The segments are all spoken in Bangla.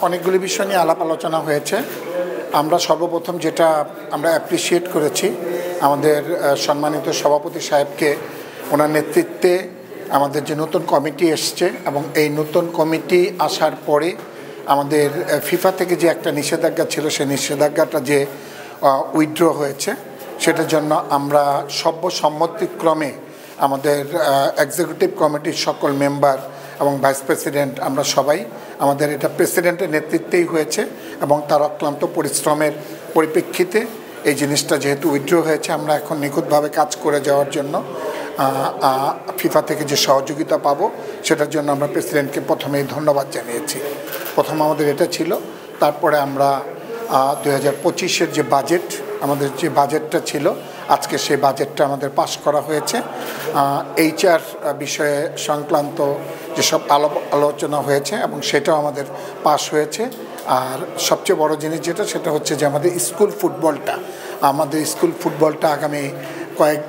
অনেকগুলি বিষয় নিয়ে আলাপ আলোচনা হয়েছে। আমরা সর্বপ্রথম যেটা আমরা অ্যাপ্রিসিয়েট করেছি আমাদের সম্মানিত সভাপতি সাহেবকে, ওনার নেতৃত্বে আমাদের যে নতুন কমিটি এসছে এবং এই নতুন কমিটি আসার পরে আমাদের ফিফা থেকে যে একটা নিষেধাজ্ঞা ছিল সেই নিষেধাজ্ঞাটা যে উইথড্র হয়েছে, সেটার জন্য আমরা সর্বসম্মতিক্রমে আমাদের এক্সিকিউটিভ কমিটির সকল মেম্বার এবং ভাইস প্রেসিডেন্ট আমরা সবাই, আমাদের এটা প্রেসিডেন্টের নেতৃত্বেই হয়েছে এবং তার অক্লান্ত পরিশ্রমের পরিপ্রেক্ষিতে এই জিনিসটা যেহেতু উইথড্র হয়েছে, আমরা এখন নিখুঁতভাবে কাজ করে যাওয়ার জন্য ফিফা থেকে যে সহযোগিতা পাবো সেটার জন্য আমরা প্রেসিডেন্টকে প্রথমেই ধন্যবাদ জানিয়েছি। প্রথম আমাদের এটা ছিল। তারপরে আমরা 2025-এর যে বাজেট, আমাদের যে বাজেটটা ছিল, আজকে সেই বাজেটটা আমাদের পাশ করা হয়েছে। HR বিষয়ে সংক্রান্ত যেসব আলোচনা হয়েছে এবং সেটাও আমাদের পাশ হয়েছে। আর সবচেয়ে বড় জিনিস যেটা, সেটা হচ্ছে যে আমাদের স্কুল ফুটবলটা আগামী কয়েক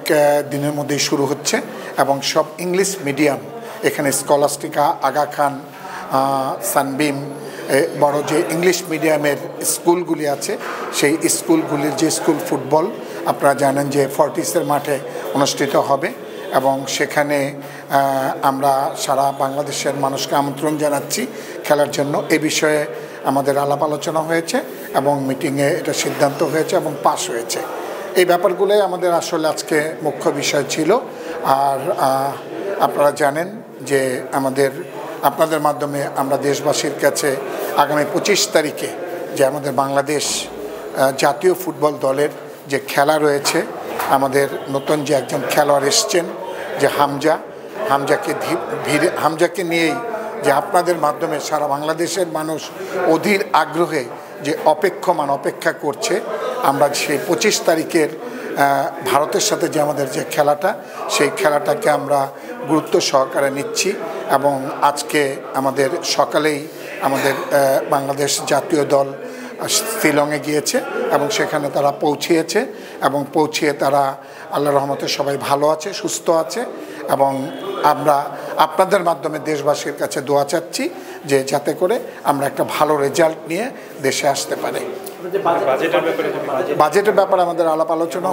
দিনের মধ্যেই শুরু হচ্ছে এবং সব ইংলিশ মিডিয়াম, এখানে স্কলাস্টিকা, আগা খান, সানবিম, বড় যে ইংলিশ মিডিয়ামের স্কুলগুলি আছে, সেই স্কুলগুলির যে স্কুল ফুটবল আপনারা জানেন যে ফর্টিসের মাঠে অনুষ্ঠিত হবে এবং সেখানে আমরা সারা বাংলাদেশের মানুষকে আমন্ত্রণ জানাচ্ছি খেলার জন্য। এ বিষয়ে আমাদের আলাপ আলোচনা হয়েছে এবং মিটিংয়ে এটা সিদ্ধান্ত হয়েছে এবং পাশ হয়েছে। এই ব্যাপারগুলোই আমাদের আসলে আজকে মুখ্য বিষয় ছিল। আর আপনারা জানেন যে আপনাদের মাধ্যমে আমরা দেশবাসীর কাছে আগামী 25 তারিখে যে আমাদের বাংলাদেশ জাতীয় ফুটবল দলের যে খেলা রয়েছে, আমাদের নতুন যে একজন খেলোয়াড় এসছেন যে হামজাকে নিয়েই যে আপনাদের মাধ্যমে সারা বাংলাদেশের মানুষ অধীর আগ্রহে যে অপেক্ষা করছে, আমরা সেই 25 তারিখের ভারতের সাথে যে আমাদের যে খেলাটা, সেই খেলাটাকে আমরা গুরুত্ব সহকারে নিচ্ছি এবং আজকে আমাদের সকালেই আমাদের বাংলাদেশ জাতীয় দল শিলংয়ে গিয়েছে এবং সেখানে তারা পৌঁছিয়েছে এবং পৌঁছিয়ে তারা আল্লাহর রহমতে সবাই ভালো আছে, সুস্থ আছে এবং আমরা আপনাদের মাধ্যমে দেশবাসীর কাছে দোয়া চাচ্ছি যে যাতে করে আমরা একটা ভালো রেজাল্ট নিয়ে দেশে আসতে পারি। বাজেটের ব্যাপারে আমাদের আলাপ আলোচনা